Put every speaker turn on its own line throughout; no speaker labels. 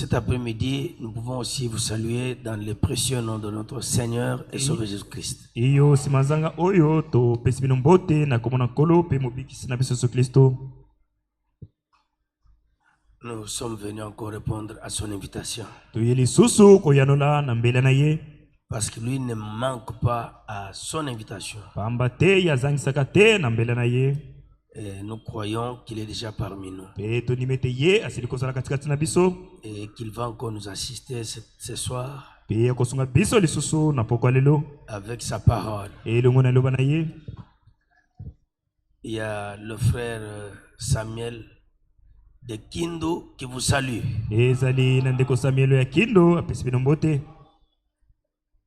cet après-midi, nous pouvons aussi vous saluer dans le précieux nom de notre Seigneur et Sauveur Jésus-Christ.
Iyo simazanga oyo to pesi bino mbote na komona nkolo pe mobikisi na biso Yesu Kristo.
Nous sommes venus encore répondre à son invitation.
Toyeli susu koyanola na mbele na ye.
Parce que lui ne manque pas à son invitation.
Pamba te yazangisaka te na mbele na ye.
Et nous croyons qu'il est déjà parmi nous.
Pe tonimete ye asili kozala katikati na biso.
Et qu'il va encore nous assister ce soir.
Pe kosunga biso lisusu na poko lelo.
Avec sa parole.
Et longo na loba na ye.
Il y a le frère Samuel de Kindo qui vous salue.
Ezali na ndeko Samuel ya Kindo apesi bino mbote.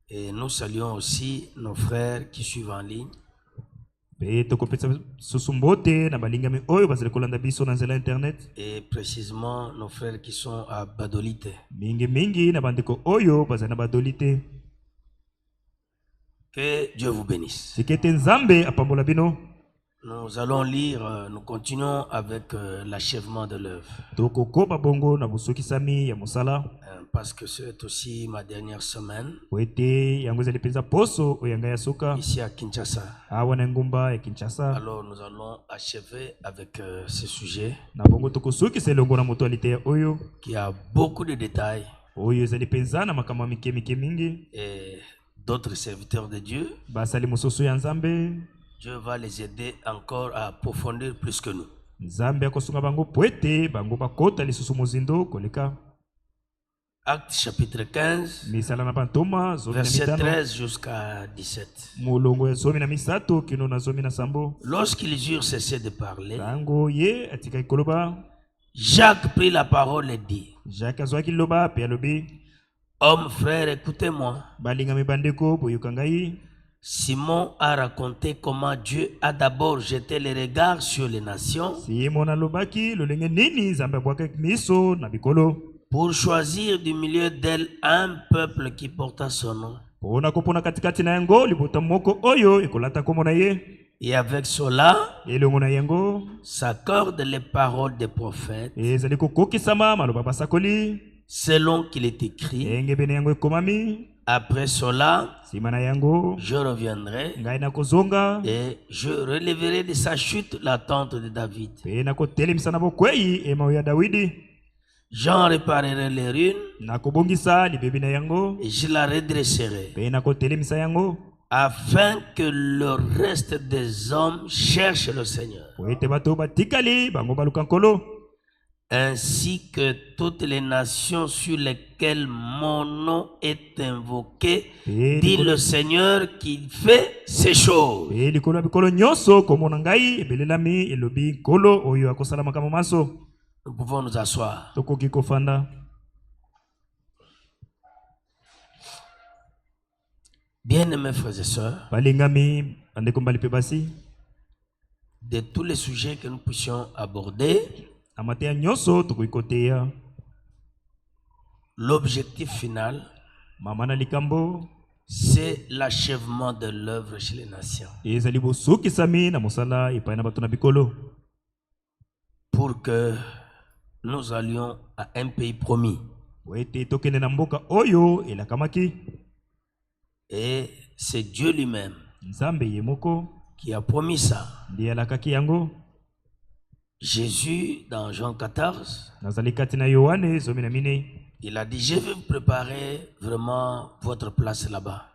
Et nous saluons aussi nos frères qui suivent en ligne.
Pe tokopesa susu mbote na balingami oyo bazali kolanda biso na nzela internet.
Et précisément nos frères qui sont à Badolite.
Mingi na bandeko oyo bazali na Badolite.
Que Dieu vous bénisse.
Sikete nzambe apambola bino.
Nous allons lire, nous continuons avec l'achèvement de l'œuvre.
Tokokoba bongo na busukisami ya musala.
Parce que c'est aussi ma dernière semaine.
Wete yango ezali penza poso oyanga ya soka.
Ici à Kinshasa.
Awa na ngumba ya Kinshasa.
Alors nous allons achever avec ce sujet.
Na bongo tokosukisa elongo na mutualité ya oyo.
Qui a beaucoup de détails.
Oyo ezali penza na makama mike mingi.
Et d'autres serviteurs de Dieu.
Basali mususu ya nzambe.
Dieu va les aider encore à approfondir plus que nous.
Nzambe akosunga bango poete bango bakota lisusu mozindo koleka.
Acte chapitre 15, verset 13 jusqu'à 17. Lorsqu'ils eurent cessé de parler, Jacques prit la parole et dit: Hommes, frères, écoutez-moi. Simon a raconté comment Dieu a d'abord jeté les regards sur les nations pour choisir du milieu d'elles un peuple qui porta son nom. Et avec cela, s'accordent les paroles des prophètes, selon qu'il est écrit: Après cela, je reviendrai et je relèverai de sa chute la tente de David. J'en réparerai les ruines et je la redresserai, afin que le reste des hommes cherche le Seigneur, ainsi que toutes les nations sur lesquelles mon nom est invoqué, dit le Seigneur qui fait ces choses. Nous pouvons nous asseoir. Bien-aimés frères et sœurs, de tous les sujets que nous puissions aborder, l'objectif final, c'est l'achèvement de l'œuvre chez les nations. Pour que nous allions à un pays promis. Et c'est Dieu lui-même qui a promis ça. Jésus, dans Jean 14, il a dit: je vais vous préparer vraiment votre place là-bas.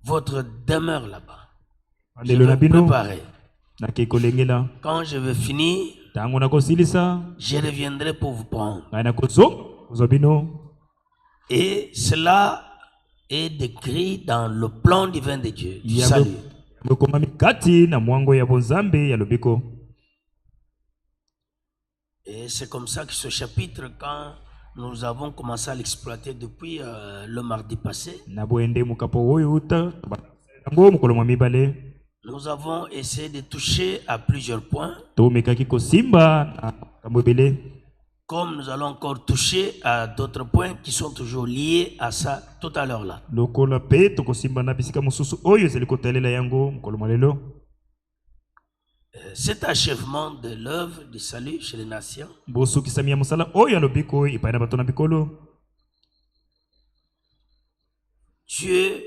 Votre demeure là-bas. Je vais vous préparer. Quand je vais finir, je reviendrai pour vous prendre. Et cela est décrit dans le plan divin de Dieu, du salut. Et c'est comme ça que ce chapitre, quand nous avons commencé à l'exploiter depuis le mardi passé, nous avons essayé de toucher à plusieurs points. Comme nous allons encore toucher à d'autres points qui sont toujours liés à ça tout à l'heure là. Cet achèvement de l'œuvre du salut chez les nations,
bosukisami ya mosala oyo alobiko epai na bato na bikolo,
Dieu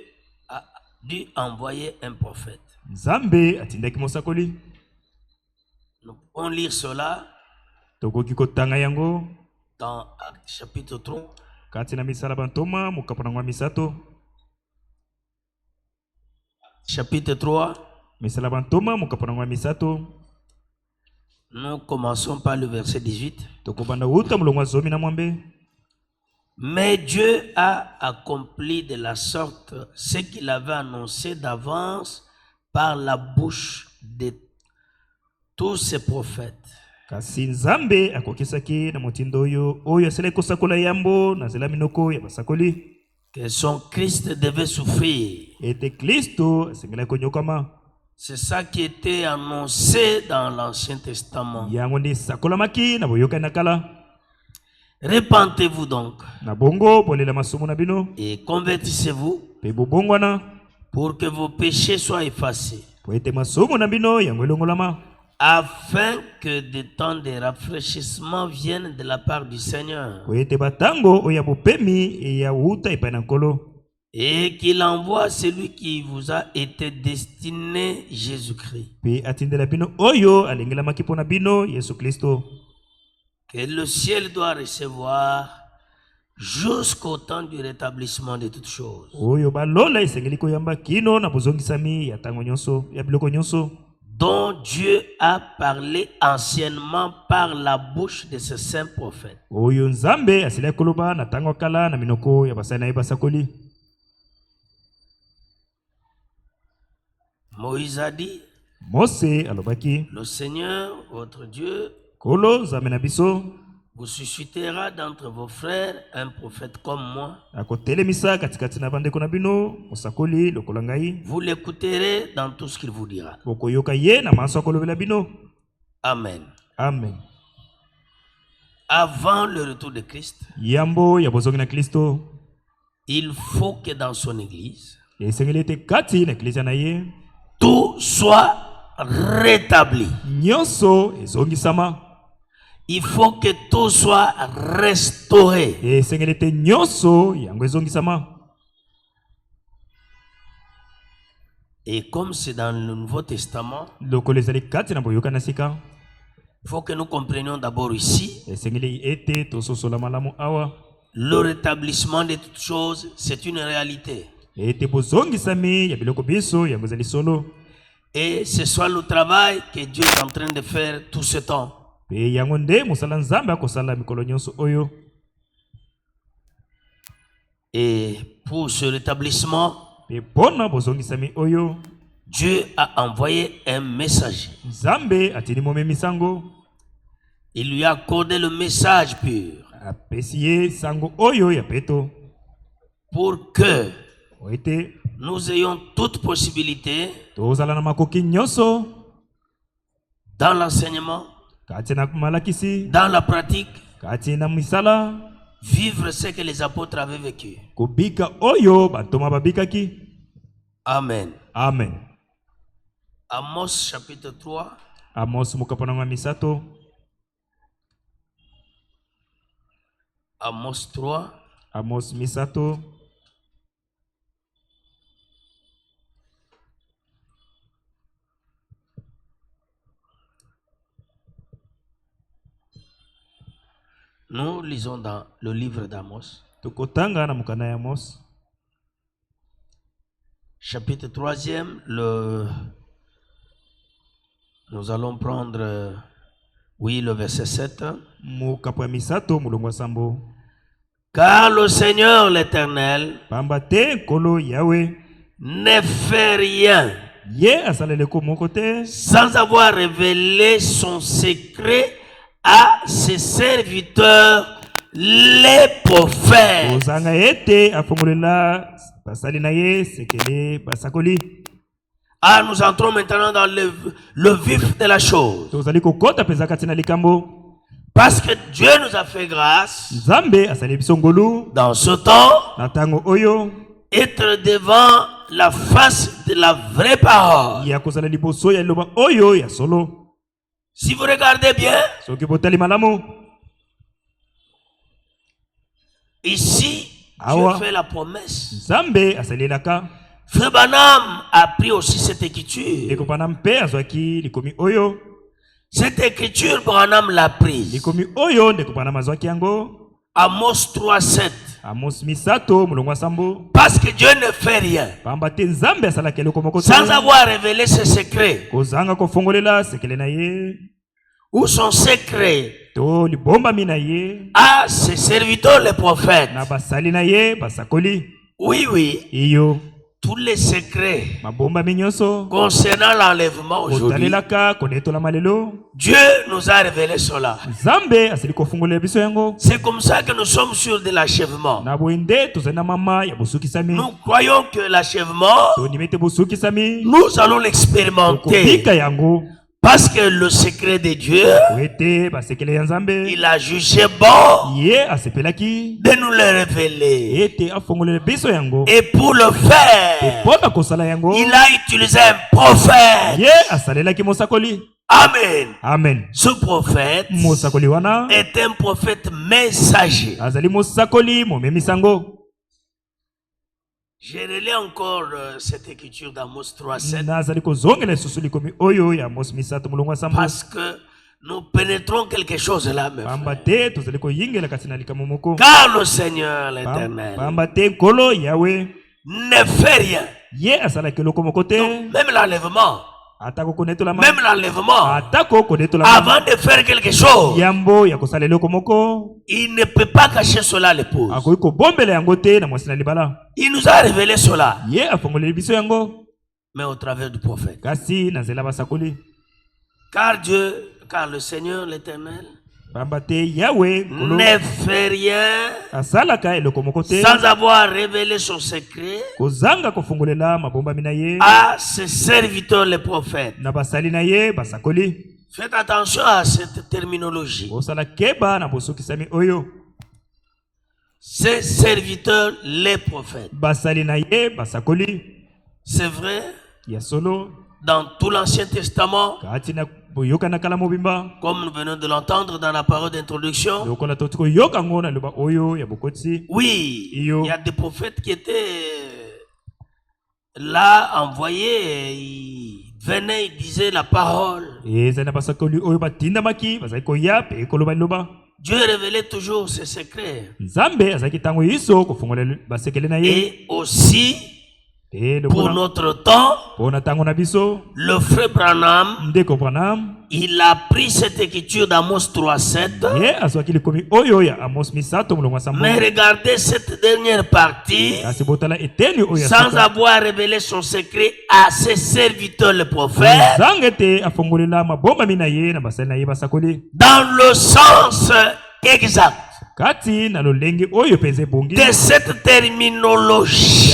a dû envoyer un prophète.
Nzambe atindaki mosakoli.
Nous pouvons lire cela
Tokoki kotanga yango
dans Actes chapitre 3.
kati na misala bantoma mokapo nango ya misato.
Chapitre 3.
Misala bantoma mokapo nango ya misato.
Nous commençons par le verset 18.
Tokobanda uta mulongo wa zomi na mwambe.
Mais Dieu a accompli de la sorte ce qu'il avait annoncé d'avance par la bouche de tous ses prophètes.
Kasi Nzambe akokisaki na motindo oyo asala kosakola yambo na zela minoko ya basakoli.
Que son Christ devait souffrir.
Ete Kristo asengela konyokama.
C'est ça qui était annoncé dans l'Ancien Testament.
Yango ndi sakolamaki na boyoka na kala.
Repentez-vous donc
et
convertissez-vous pour que vos péchés soient effacés, afin que des temps de rafraîchissement viennent de la part du Seigneur et qu'il envoie celui qui vous a été destiné, Jésus-Christ. Que le ciel doit recevoir jusqu'au temps du rétablissement de toutes choses, dont Dieu a parlé anciennement par la bouche de ses saints prophètes. Moïse a dit, le Seigneur, votre Dieu, vous suscitera d'entre vos frères un prophète comme moi. Vous l'écouterez dans tout ce qu'il vous dira. Amen.
Amen.
Avant le retour de Christ, il faut que dans son église, tout soit rétabli. Il faut que tout soit restauré. Et comme c'est dans le Nouveau Testament, il faut que nous comprenions d'abord ici, le rétablissement de toutes choses, c'est une réalité. Et ce soit le travail que Dieu est en train de faire tout ce temps. Et pour ce rétablissement, Dieu a envoyé un messager. Il lui a accordé le message pur pour que nous ayons toute possibilité dans l'enseignement, dans la pratique, vivre ce que les apôtres avaient vécu. Amen.
Amen.
Amos chapitre 3.
Amos mukapananga misato.
Amos 3.
Amos misato.
Nous lisons dans le livre d'Amos.
Tukotanga na mukana ya Amos.
Chapitre 3e, nous allons prendre, le verset 7.
Mukapo ya misato mulongo sambo.
Car le Seigneur l'Éternel ne fait rien sans avoir révélé son secret à ses serviteurs, les prophètes. Ah, nous entrons maintenant dans le vif de la chose. Parce que Dieu nous a fait grâce dans ce temps, être devant la face de la vraie parole. Si vous regardez bien, ici, Dieu fait la promesse. Frère Branham a pris aussi cette écriture. Cette écriture, Branham l'a prise. Amos 3:7. Parce que Dieu ne fait rien sans avoir révélé ses secrets. Ou son secret à ses serviteurs les prophètes. Oui, oui. Tous les secrets concernant l'enlèvement aujourd'hui, Dieu nous a révélé cela. C'est comme ça que nous sommes sûrs de l'achèvement. Nous croyons que l'achèvement, nous allons l'expérimenter. Parce que le secret de Dieu, il a jugé bon de nous le révéler. Et pour le faire, il a utilisé un prophète. Amen.
Amen.
Ce prophète est un prophète messager. Je relis encore cette écriture d'Amos 3:7 parce que nous pénétrons quelque chose là même. Car le Seigneur l'Éternel ne fait rien. Donc, même l'enlèvement, avant de faire quelque chose, il ne peut pas cacher cela à l'épouse. Il nous a révélé cela, mais au travers du prophète. Car le Seigneur l'Éternel ne fait rien sans avoir révélé son secret à ses serviteurs les prophètes. Faites attention à cette terminologie. Ses serviteurs les prophètes. C'est vrai, dans tout l'Ancien Testament, comme nous venons de l'entendre dans la parole d'introduction, oui, il y a des prophètes qui étaient là, envoyés, ils venaient, ils disaient la parole. Dieu révélait toujours ses secrets. Et aussi, pour notre temps, le frère Branham, il a pris cette écriture d'Amos 3:7. Mais regardez cette dernière partie, sans avoir révélé son secret à ses serviteurs les prophètes, dans le sens exact de cette terminologie.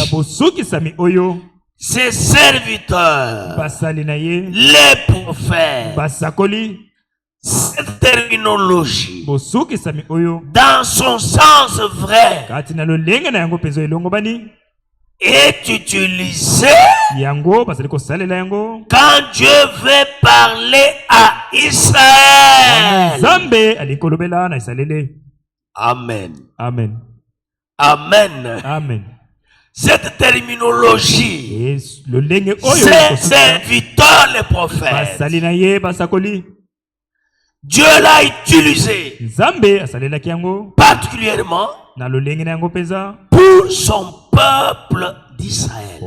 Ses serviteurs, les prophètes, cette terminologie, dans son sens vrai, est utilisée quand Dieu veut parler à Israël. Amen.
Amen.
Amen.
Amen.
Cette terminologie, ses serviteurs les prophètes, Dieu l'a utilisé particulièrement pour son peuple d'Israël.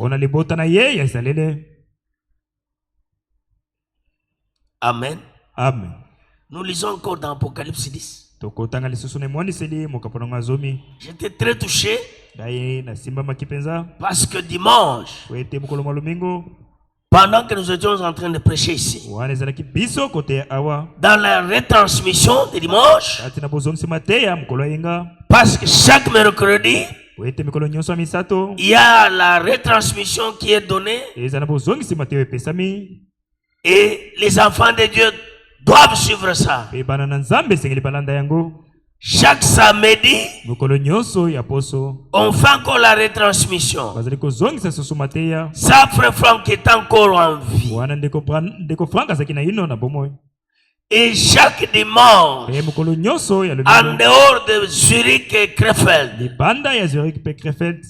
Amen.
Amen.
Nous lisons encore dans Apocalypse 10. J'étais très touché parce que dimanche, pendant que nous étions en train de prêcher ici, dans la retransmission de dimanche, parce que chaque mercredi, il y a la retransmission qui est donnée et les enfants de Dieu doivent suivre ça. chaque samedi,
mokolo nyonso ya poso
on fait encore la retransmission.
bazali kozongisa susu mateya
Ça, frère Franck est encore en vie.
wana ndeko Frank azaki na ino na bomoi.
Et chaque dimanche,
mokolo nyonso ya
en dehors de Zurich et Krefeld,
libanda ya Zurich pe Krefeld,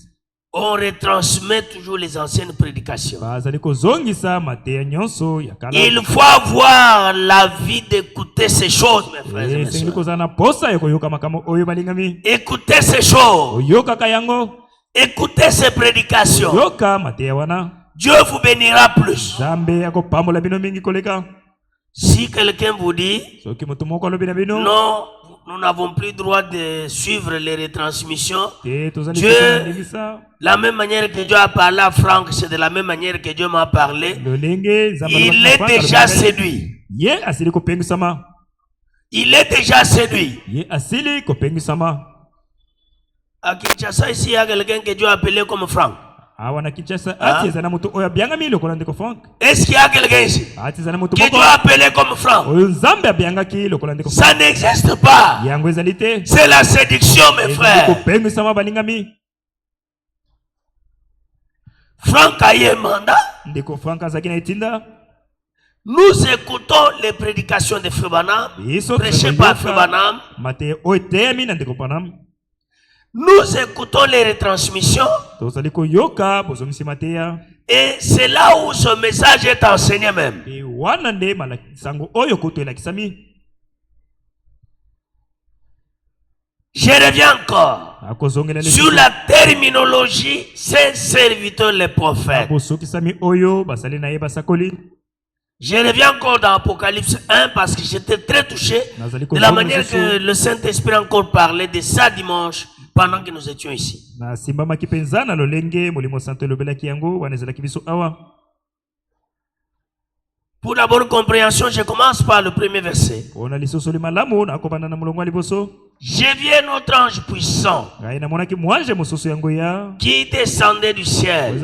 on retransmet toujours les anciennes prédications.
bazali kozongisa mateya nyonso ya kala.
Il faut avoir la vie d'écouter ces choses, mes frères et mes sœurs.
kozana posa ya koyoka makambo oyo balingami.
Écoutez ces choses.
Oyoka kayango.
Écoutez ces prédications.
Oyoka mateya wana.
Dieu vous bénira plus.
Zambe akopambola bino mingi koleka.
Si quelqu'un vous dit
non,
nous n'avons plus droit de suivre les retransmissions, Dieu, la même manière que Dieu a parlé à Franck, c'est de la même manière que Dieu m'a parlé. Il est déjà séduit. Il est déjà séduit. À Kinshasa, ici, il y a quelqu'un que Dieu a appelé comme Franck. Est-ce qu'il y a quelqu'un ici que Dieu a appelé comme Franck? Ça n'existe pas. C'est la séduction, mes frères. Franck a eu un mandat. Nous écoutons les prédications de Frère Branham, prêchées par Frère Branham. Nous écoutons les retransmissions. Et c'est là où ce message est enseigné même. Je reviens encore sur la terminologie, ces serviteurs les prophètes. Je reviens encore dans Apocalypse 1 parce que j'étais très touché de la manière que le Saint-Esprit a encore parlé de ça dimanche pendant que nous étions ici. Pour la bonne compréhension, je commence par le premier verset. J'ai vu un autre ange puissant qui descendait du ciel,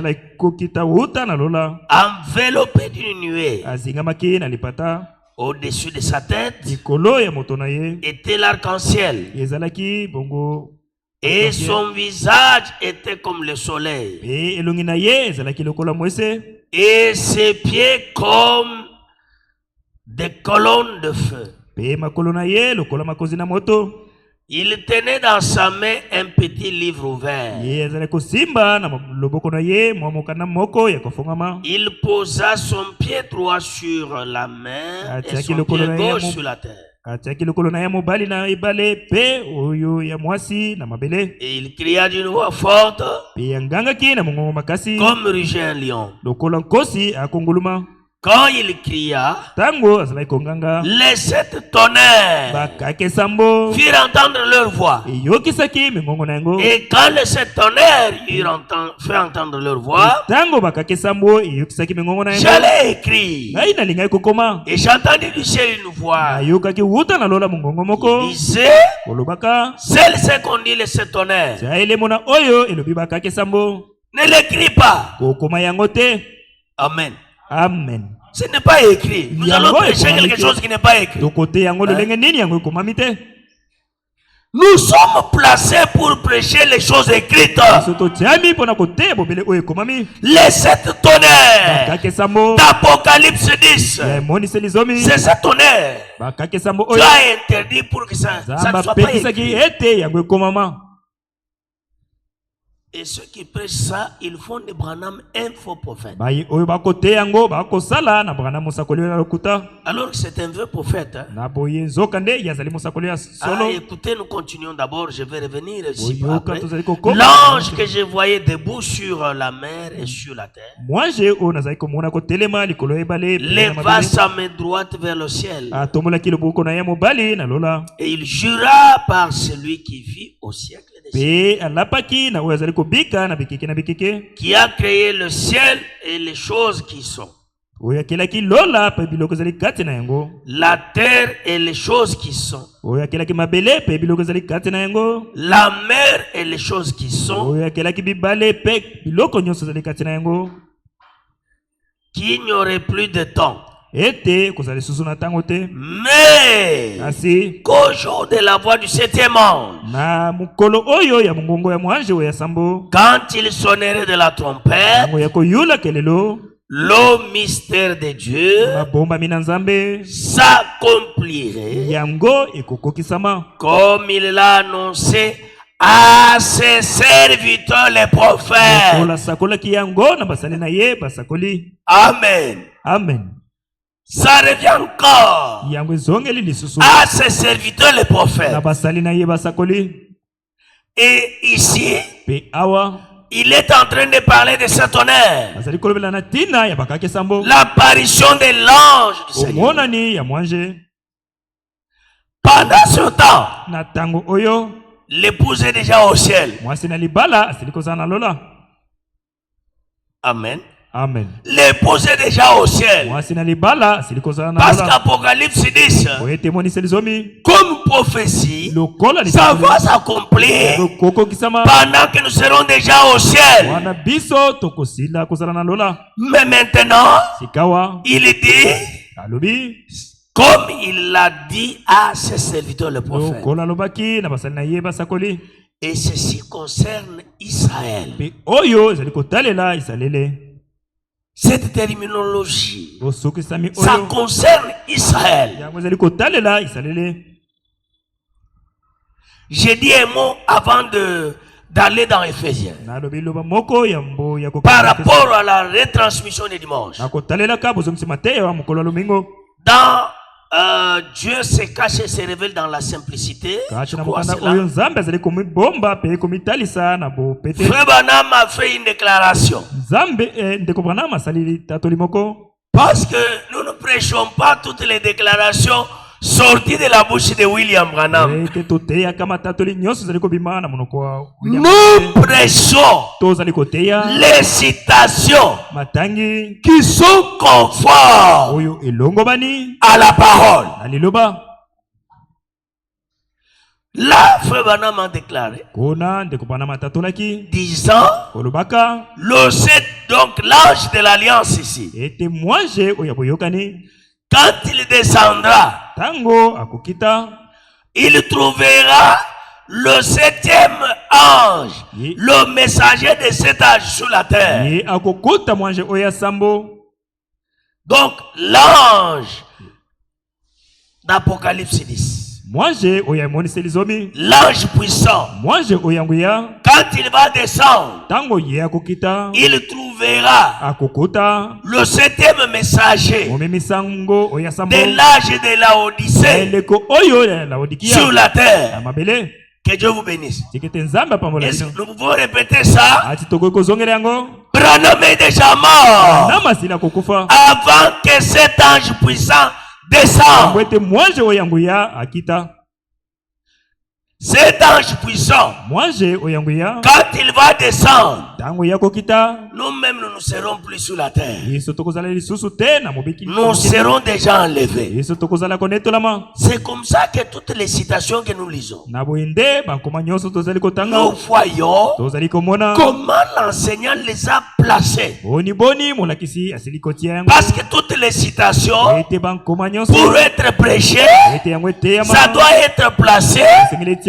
enveloppé d'une nuée. Au-dessus de sa tête était l'arc-en-ciel, et son visage était comme le soleil, et ses pieds comme des colonnes de feu. Il tenait dans sa main un petit livre ouvert. Il posa son pied droit sur la mer et son pied gauche sur la terre. Et il cria d'une voix forte comme rugit un lion. Quand il cria, les 7 tonnerres firent entendre leur voix. Et quand les 7 tonnerres firent entendre leur voix, j'allais écrire. Et j'entendis du ciel une voix. Il disait, celle qu'on dit les 7 tonnerres, ne l'écris pas. Amen.
Amen.
Ce n'est pas écrit. Nous allons prêcher quelque chose qui n'est pas écrit. Nous sommes placés pour prêcher les choses écrites. Les 7 tonnerres d'Apocalypse 10. C'est 7 tonnerres. Tu as interdit pour que ça ne soit pas écrit. Et ceux qui prêchent ça, ils font de Branham un faux prophète. Alors que c'est un vrai prophète. Hein? Écoutez, nous continuons d'abord. Je vais revenir ici après. L'ange que je voyais debout sur la mer et sur la terre leva sa main droite vers le ciel. Et il jura par celui qui vit au siècle. Qui a créé le ciel et les choses qui sont, la terre et les choses qui sont, la mer et les choses qui sont, qu'il n'y aurait plus de temps.
ete kozala lisusu na ntango te.
Mais
kasi
qu'au jour de la voix du 7e ange,
na mukolo oyo ya mongongo ya mwanje oyo ya sambo,
quand il sonnerait de la trompette,
ntango ya koyula kelelo,
le mystère de Dieu
mabomba mina nzambe
s'accomplirait
yango ekokokisama
comme il l'a annoncé à ses serviteurs les prophètes.
kola sakolaki yango na basali na ye basakoli.
Amen.
Amen.
Ça revient encore
yango ezongeli lisusu
à ses serviteurs les prophètes.
na basali na ye basakoli.
Et ici,
pe awa
il est en train de parler de cet honneur.
bazali kolobela na tina ya bakake sambo,
L'apparition de l'ange du Seigneur.
omonani ya mwanje.
Pendant ce temps,
na tango oyo
l'épouse est déjà au ciel.
mwasi na libala asili kozala na lola.
Amen.
Amen.
L'épouse est déjà au ciel.
mwasi na libala asili kozala na
Parce
lola.
qu'Apocalypse 10,
oete moniseli zomi
comme prophétie,
lokola
ça va s'accomplir
kokokisama
pendant que nous serons déjà au ciel.
wana biso tokosila kozala na lola.
Mais maintenant,
sikawa
il dit,
alobi
comme il l'a dit à ses serviteurs les prophètes.
lokola alobaki na basali na ye basakoli.
Et ceci concerne Israël.
pe oyo ezali kotalela isalele.
Cette terminologie,
osokisami
ça
oyo
concerne Israël.
yango ezali kotalela isalele.
J'ai dit un mot avant d'aller dans Ephésiens.
nalobi loba moko ya mbo ya
Par rapport à la retransmission des dimanches.
nakotalelaka bozongisima te ya mokolo ya lomingo.
Dans Dieu se cache et se révèle dans la simplicité.
kati
Je
na
crois
mokanda
cela.
oyo nzambe azali komibomba pe komitalisa na bopete.
Frère Branham a fait une déclaration.
nzambe ndeko Branham asalili tatoli moko.
Parce que nous ne prêchons pas toutes les déclarations sorties de la bouche de William Branham.
ete toteyaka matatoli nyonso ezali kobima na monoko wa William.
Nous prêchons
tozali koteya
les citations
matangi
qui sont conformes
oyo elongobani
à la parole.
na liloba.
Là, Frère Branham a déclaré,
kuna ndeko Branham atatolaki
disant,
kolobaka
le 7, donc l'ange de l'alliance ici,
ete mwanje oyo ya boyokani
quand il descendra,
tango akokita
il trouvera le 7e ange,
Ye-
le messager de cet âge sur la terre.
ye akokota mwanje oyo ya sambo.
Donc, l'ange d'Apocalypse 10,
mwanje oyo emoniseli zomi,
l'ange puissant,
mwanje oyo ya nguya
quand il va descendre,
tango ye akokita
il trouvera
akokota
le 7e messager
momemisango oyo ya sambo
de l'âge de la Odyssée
eleko oyo ya
sur
laodikia
la
ya
terre.
mabele.
Que Dieu vous bénisse.
tikete nzambe apambola
Est-ce
bino.
que nous pouvons répéter ça?
ati tokoki kozongela yango.
Branham est déjà mort
na masili akokufa
avant que cet ange puissant descende.
yango ete mwanje oyo ya nguya akita.
Cet ange puissant,
mwanje oyo ya nguya
quand il va descendre,
tango ye akokita
nous-mêmes nous ne serons plus sur la terre.
yesu tokozala lisusu te na mobiki.
Nous serons déjà enlevés.
yesu tokozala konetolama.
C'est comme ça que toutes les citations que nous lisons,
na boyende bakoma nyonso tozali kotanga
nous voyons
tozali komona
comment l'enseignant les a placés.
boni molakisi asili kotia yango
Parce que toutes les citations,
ete bankoma nyonso
pour être prêchées,
ete yango eteyama
ça doit être placé
esengeli etiama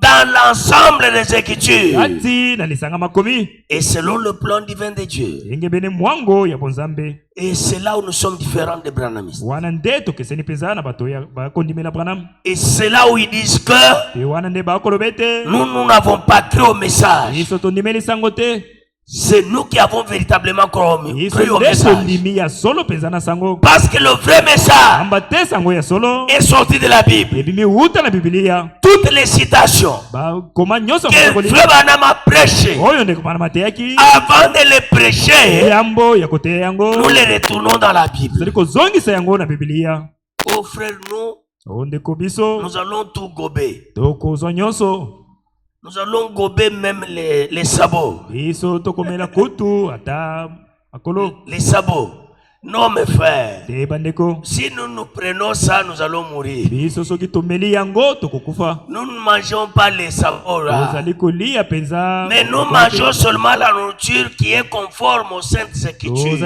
dans l'ensemble des Écritures
kati na lisanga makomi
et selon le plan divin de Dieu.
enge bene mwango ya bonzambe.
Et c'est là où nous sommes différents des Branhamistes.
wana nde tokeseni mpenza na bato ya bakondimela Branham.
Et c'est là où ils disent que
pe wana nde bakoloba ete
nous n'avons pas cru au message.
biso tondimeli sango te.
C'est nous qui avons véritablement cru
biso
au
nde
message.
tondimi ya solo mpenza na sango.
Parce que le vrai message
amba te sango ya solo
est sorti de la Bible.
ebimi wuta na bibilia.
Toutes les citations
bakoma nyonso
que
makoli
Frère Branham a prêché,
oyo ndeko Branham ateyaki
avant de les prêcher,
yambo ya koteya yango
nous les retournons dans la Bible.
tozali kozongisa yango na bibilia.
Oh frère,
o ndeko biso
nous allons tout gober.
tokozwa nyonso.
Nous allons gober même les sabots.
biso tokomela kutu ata makolo.
Les sabots. Non, mes frères. Si nous prenons ça, nous allons mourir. Nous ne mangeons pas les savoirs. Mais nous mangeons seulement la nourriture qui est conforme aux saintes écritures.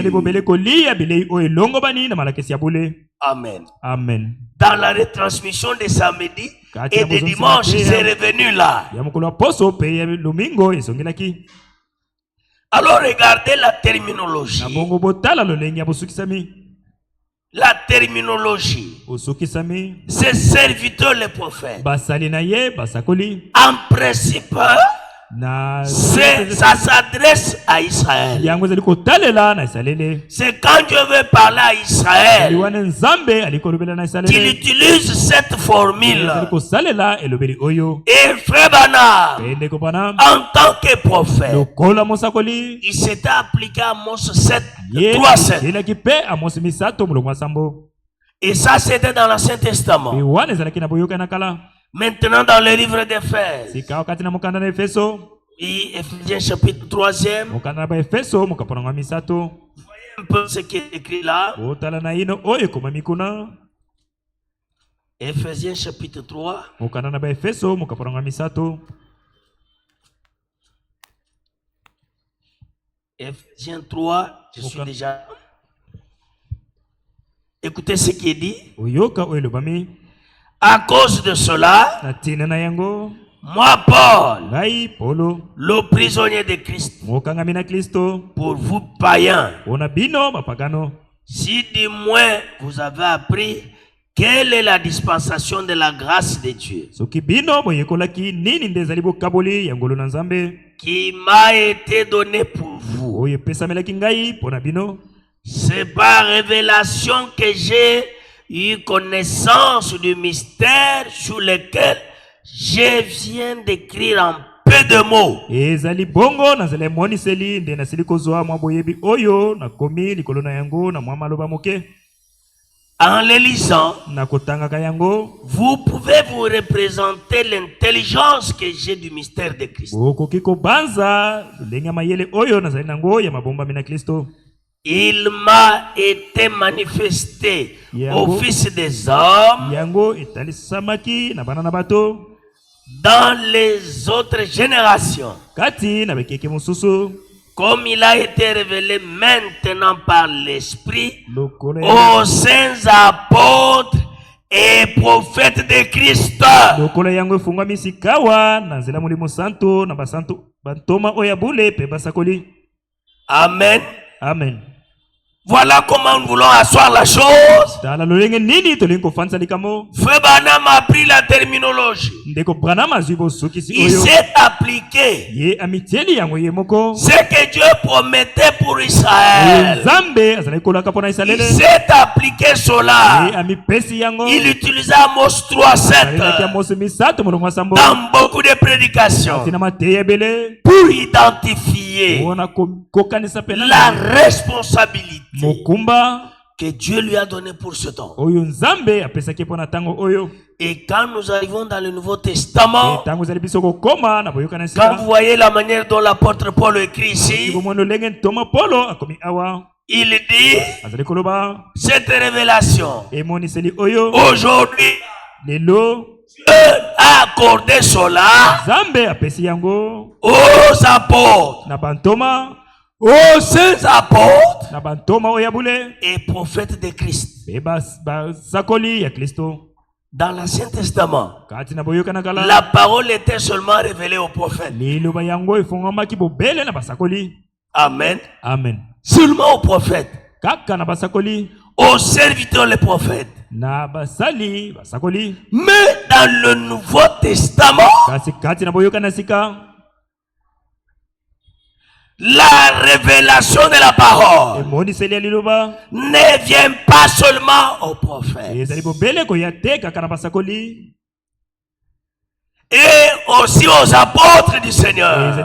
Amen.
Amen.
Dans la retransmission de samedi et de dimanche, c'est revenu là. Alors regardez la terminologie. La terminologie. C'est serviteur le prophète. En principe, ça s'adresse à Israël. C'est quand Dieu veut parler à Israël, il utilise cette formule. Et frère Branham, en tant que prophète, il s'était appliqué à Amos 7, 3-7. Et ça, c'était dans l'Ancien Testament. Maintenant, dans le livre d'Éphésiens, Éphésiens chapitre 3e, voyez un peu ce qui est écrit là. Éphésiens chapitre 3. Éphésiens 3, je suis déjà. Écoutez ce qui est dit. À cause de cela, moi, Paul, le prisonnier de Christ, pour vous païens, si du moins vous avez appris quelle est la dispensation de la grâce de Dieu qui m'a été donnée pour vous, c'est par révélation que j'ai eu connaissance du mystère sur lequel je viens d'écrire en peu de mots. En les lisant, vous pouvez vous représenter l'intelligence que j'ai du mystère de Christ. Il m'a été manifesté au Fils des hommes dans les autres générations, comme il a été révélé maintenant par l'Esprit aux saints apôtres et prophètes de Christ. Amen.
Amen.
Voilà comment nous voulons asseoir la chose. Frère Branham a pris la terminologie. Il s'est appliqué ce que Dieu promettait pour Israël. Il s'est appliqué cela. Il utilisa Amos 3:7 dans beaucoup de prédications pour identifier la responsabilité que Dieu lui a donné pour ce temps. Et quand nous arrivons dans le Nouveau Testament, quand vous voyez la manière dont l'apôtre Paul écrit ici, il dit cette révélation aujourd'hui, Dieu a accordé cela aux apôtres, aux saints apôtres et prophètes de Christ. Dans l'Ancien Testament, la parole était seulement révélée aux prophètes. Amen.
Amen.
Seulement aux prophètes. Aux serviteurs les prophètes. Mais dans le Nouveau Testament, la révélation de la parole ne vient pas seulement aux prophètes et aussi aux apôtres du Seigneur.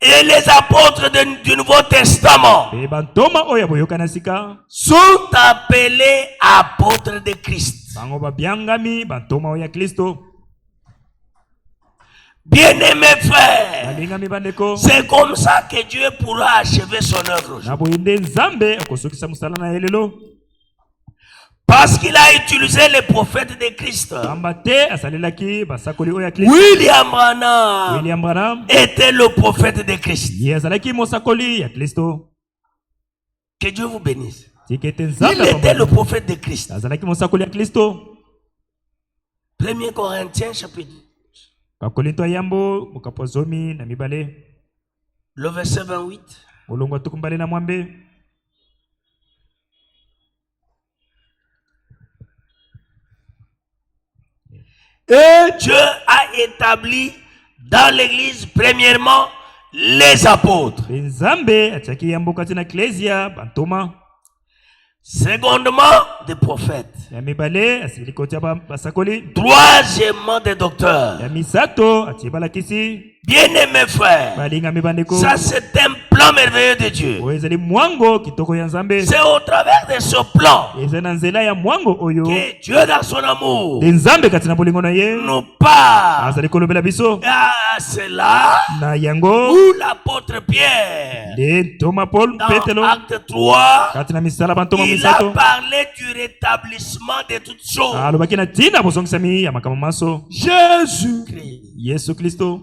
Et les apôtres du Nouveau Testament sont appelés apôtres de Christ. Bien-aimés frères, c'est comme ça que Dieu pourra achever son œuvre. Parce qu'il a utilisé les prophètes de Christ. William Branham était le prophète de Christ. Que Dieu vous bénisse. Il était le prophète de Christ. 1 Corinthiens chapitre. Le verset 28. Et Dieu a établi dans l'église premièrement les apôtres. Secondement, des prophètes. Troisièmement, des docteurs. Bien-aimés frères, ça c'est un plan merveilleux de Dieu. C'est au travers de ce plan que Dieu dans son amour nous parle. C'est là où l'apôtre Pierre, dans Acte 3, il a parlé du rétablissement de toutes choses. Jésus-Christ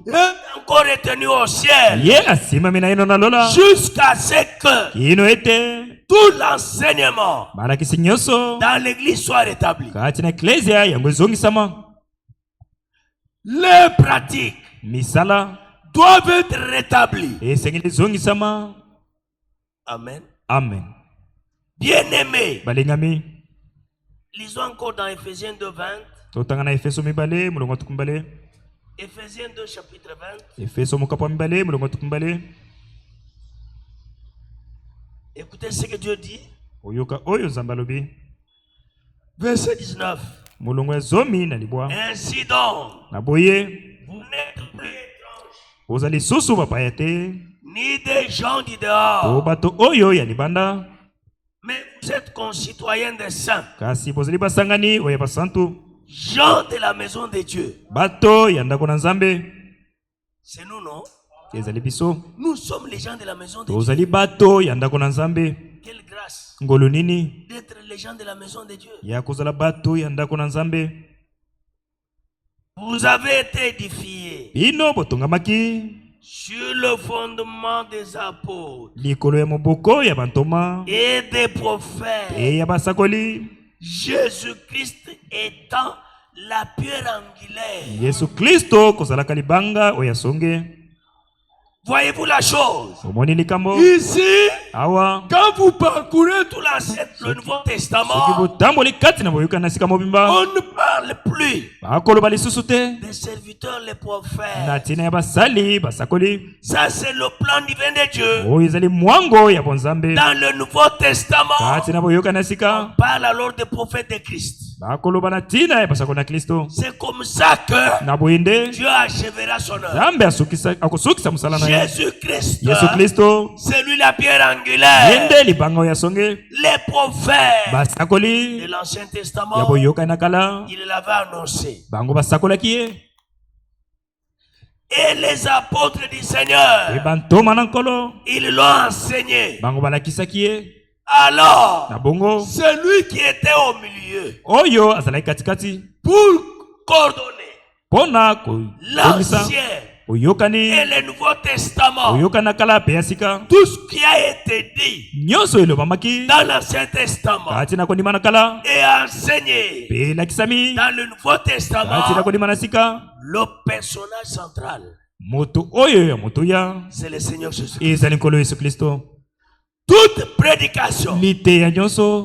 est encore retenu au ciel jusqu'à ce que tout l'enseignement dans l'église soit rétabli. Les pratiques doivent être rétablies. Amen.
Amen.
Bien-aimés, lisons encore dans Ephésiens 2:20. Ephésiens 2 chapitre 20. Écoutez ce que Dieu dit. Verset 19. Ainsi donc, vous n'êtes plus étrangers, ni des gens du dehors, mais vous êtes concitoyens des saints, gens de la maison de Dieu. C'est nous, non? Nous sommes les gens de la maison de Dieu. Quelle grâce d'être les gens de la maison de Dieu. Vous avez été édifiés sur le fondement des apôtres et des prophètes, Jésus-Christ étant la pierre angulaire. Voyez-vous la chose? Ici, quand vous parcourez tout le Nouveau Testament, on ne parle plus des serviteurs, les prophètes. Ça, c'est le plan divin de Dieu. Dans le Nouveau Testament, on parle alors des prophètes de Christ. C'est comme ça que Dieu achèvera son œuvre. Jésus-Christ, c'est lui la pierre angulaire. Les prophètes de l'Ancien Testament, il l'avait annoncé. Et les apôtres du Seigneur, ils l'ont enseigné. Alors, celui qui était au milieu pour coordonner l'Ancien et le Nouveau Testament, tout ce qui a été dit dans l'Ancien Testament et enseigné dans le Nouveau Testament, le personnage central, c'est le Seigneur Jésus-Christ. Toute prédication,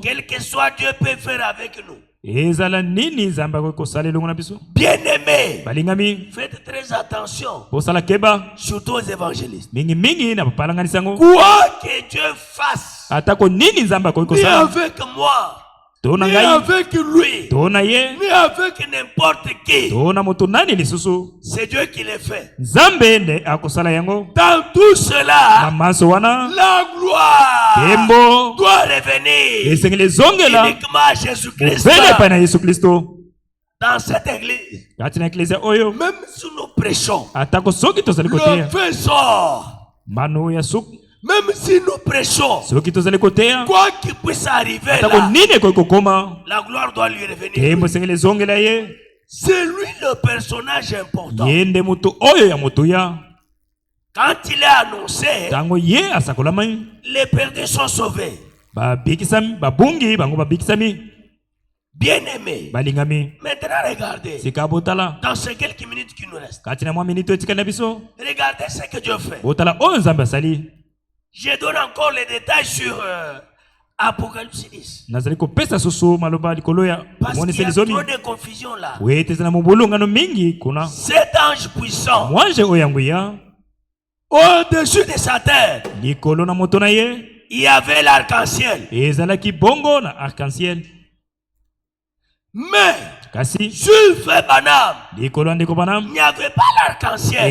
quel que soit Dieu peut faire avec nous. Bien-aimés, faites très attention, surtout aux évangélistes. Quoi que Dieu fasse, ni avec moi, ni avec lui, ni avec n'importe qui, c'est Dieu qui le fait. Dans tout cela, la gloire doit revenir uniquement à Jésus-Christ. Dans cette église,
même
si nous prêchons,
le
feu sort. Même si nous prêchons, quoi qu'il puisse arriver là, la gloire doit lui revenir. C'est lui le personnage important. Quand il est annoncé, les perdus sont sauvés. Bien-aimés, maintenant regardez, dans ces quelques minutes qui nous restent, regardez ce que Dieu fait. Je donne encore les détails sur Apocalypse 10. Parce qu'il y a trop de confusion là. Cet ange puissant, au-dessus de sa tête, il y avait l'arc-en-ciel. Mais sur Frère Branham, il n'y avait pas l'arc-en-ciel.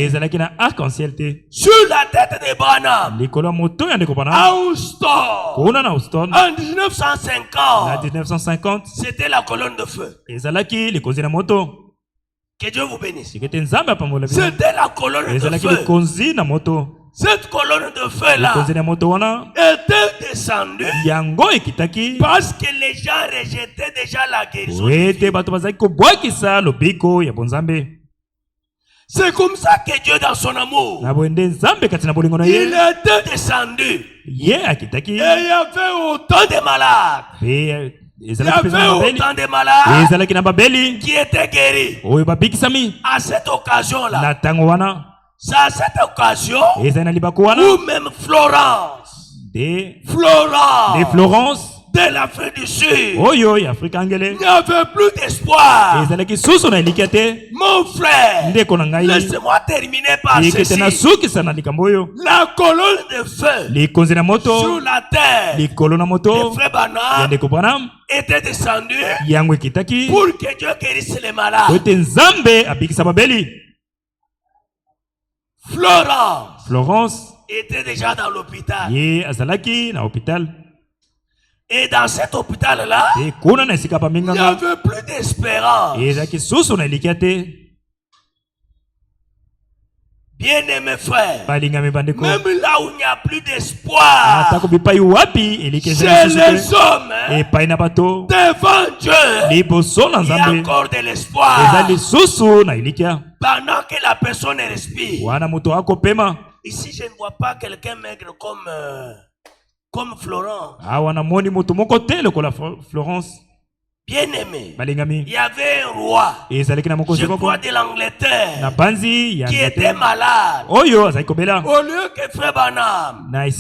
Sur la tête de Branham, à Houston, en 1950, c'était la colonne de feu. Que Dieu vous bénisse. C'était la colonne de feu. Cette colonne de feu là était descendue parce que les gens rejetaient déjà la guérison. C'est comme ça que Dieu dans son amour, il était descendu. Et il y avait autant de malades. Il y avait autant de malades qui étaient guéris. À cette occasion-là, c'est à cette occasion où même Florence de l'Afrique du Sud n'avait plus d'espoir. Mon frère, laissez-moi terminer par ceci. La colonne de feu sur la terre de Frère Branham était descendue pour que Dieu guérisse les malades. Florence était déjà dans l'hôpital. Et dans cet hôpital-là, il n'y avait plus d'espérance. Bien-aimés frères, même là où il n'y a plus d'espoir, chez les hommes, devant Dieu, il y a encore de l'espoir. Pendant que la personne respire. Ici, je ne vois pas quelqu'un maigre comme Florent. Bien-aimé, il y avait un roi, je crois de l'Angleterre, qui était malade. Au lieu que Frère Branham aille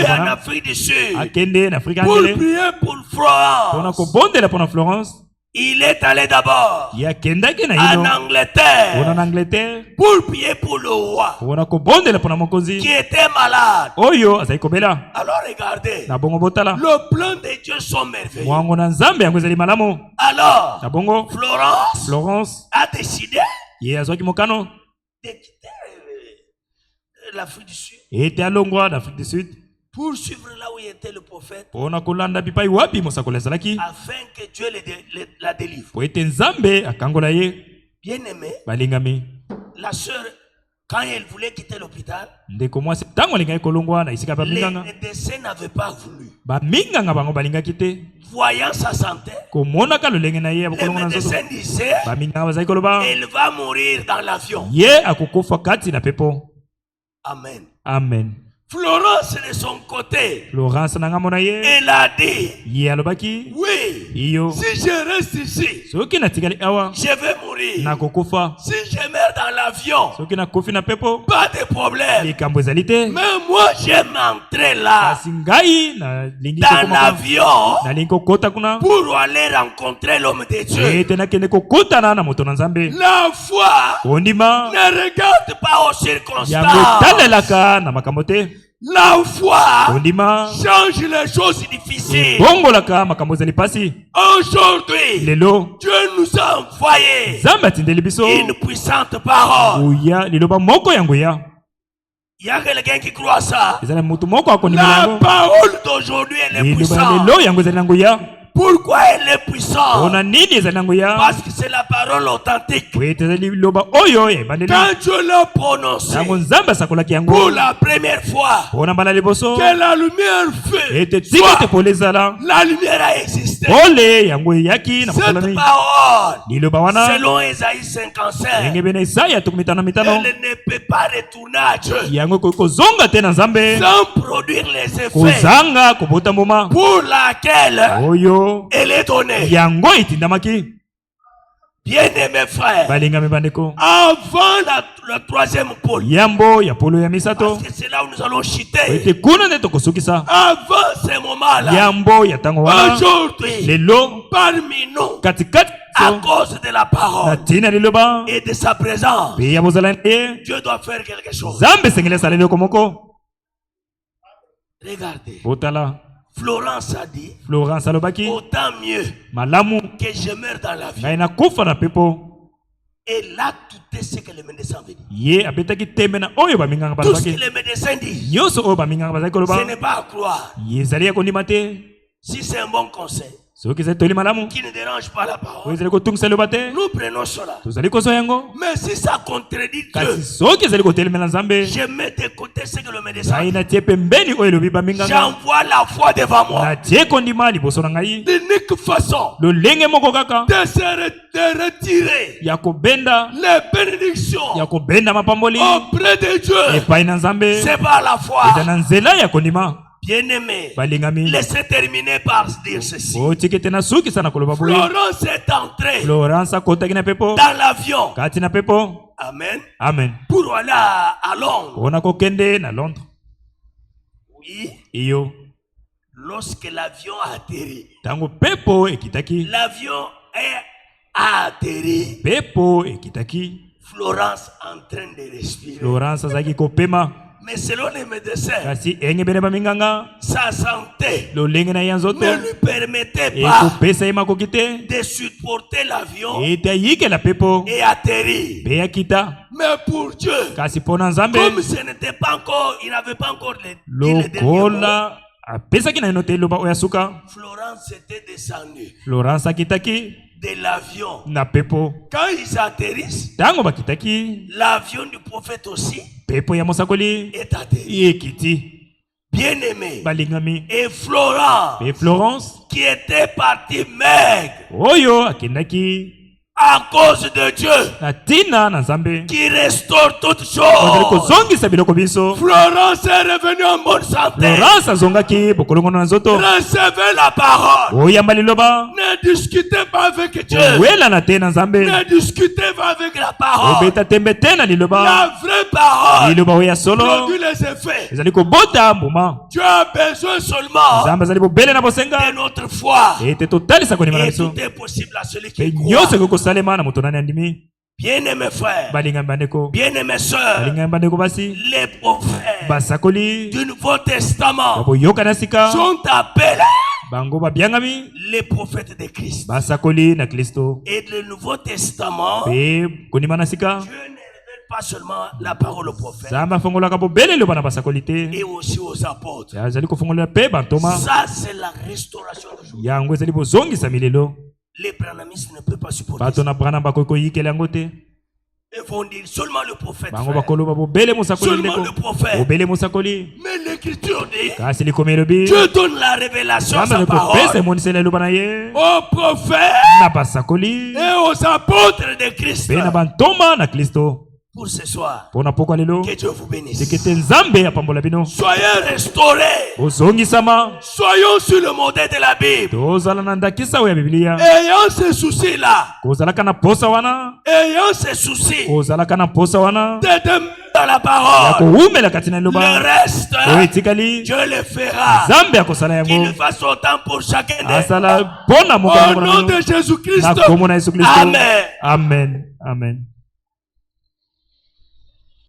en Afrique du Sud pour prier pour Florence, il est allé d'abord en Angleterre pour prier pour le roi qui était malade. Alors regardez, le plan de Dieu sont merveilleux. Alors Florence a décidé de quitter l'Afrique du Sud pour suivre là où était le prophète, afin que Dieu la délivre. Bien-aimé, la sœur, quand elle voulait quitter l'hôpital, les médecins n'avaient pas voulu. Voyant sa santé, les médecins disaient elle va mourir dans l'avion. Amen.
Amen.
Florence de son côté, elle a dit oui, si je reste ici, je vais mourir. Si je meurs dans l'avion, pas de problème. Mais moi j'aime entrer là dans l'avion pour aller rencontrer l'homme de Dieu. La foi ne regarde pas aux circonstances. La foi change les choses difficiles. Aujourd'hui, Dieu nous a envoyé une puissante parole. Il y a quelqu'un qui croit ça. La parole d'aujourd'hui elle est puissante. Pourquoi elle est puissante? Parce que c'est la parole authentique. Quand Dieu l'a prononcé pour la première fois, que la lumière fait, la lumière a existé. Cette parole, selon Ésaïe 55, elle ne peut pas retourner à Dieu sans produire les effets pour laquelle elle est donnée. Bien-aimés frères, avant le troisième pôle, parce que c'est là où nous allons chuter. Avant ces moments-là, aujourd'hui, parmi nous, à cause de la parole et de sa présence, Dieu doit faire quelque chose. Regardez. Florence a dit, autant mieux que je meurs dans la vie. Et là, tout est ce que les médecins veulent dire. Tout ce que les médecins disent, ce n'est pas à croire. Si c'est un bon conseil qui ne dérange pas la parole, nous prenons cela. Mais si ça contredit Dieu, je mets de côté ce que le médecin dit. J'envoie la foi devant moi. L'unique façon de retirer les bénédictions auprès de Dieu, c'est par la foi. Bien-aimé, laissez terminer par dire ceci. Florence est entrée dans l'avion. Amen.
Amen.
Pour aller à Londres. Oui. Lorsque l'avion a atterri, l'avion a atterri. Florence en train de respirer. Mais selon les médecins, sa santé ne lui permettait pas de supporter l'avion et atterrir. Mais pour Dieu, comme ce n'était pas encore, il n'avait pas encore le dernier mot, Florence était descendue de l'avion. Quand ils atterrissent, l'avion du prophète aussi est atterri. Bien-aimé. Et Florence, qui était partie maigre, à cause de Dieu, qui restaure toutes choses, Florence est revenue en bonne santé. Recevez la parole. Ne discutez pas avec Dieu. Ne discutez pas avec la parole. La vraie parole produit les effets. Dieu a besoin seulement de notre foi. Et tout est possible à celui qui croit. Bien-aimés frères, bien-aimés sœurs, les prophètes du Nouveau Testament sont appelés les prophètes de Christ. Et le Nouveau Testament, Dieu ne révèle pas seulement la parole aux prophètes, et aussi aux apôtres. Ça, c'est la restauration d'aujourd'hui. Les branhamistes ne peuvent pas supporter ça. Ils vont dire seulement le prophète. Seulement le prophète. Mais l'Écriture dit, Dieu donne la révélation à sa parole aux prophètes et aux apôtres de Christ. Pour ce soir, que Dieu vous bénisse. Soyez restaurés. Soyons sur le modèle de la Bible. Ayant ce souci-là. Ayant ce souci de dans la parole. Le reste, Dieu le fera. Qu'il le fasse autant pour chacun d'eux. Au nom de Jésus-Christ.
Amen. Amen. Amen.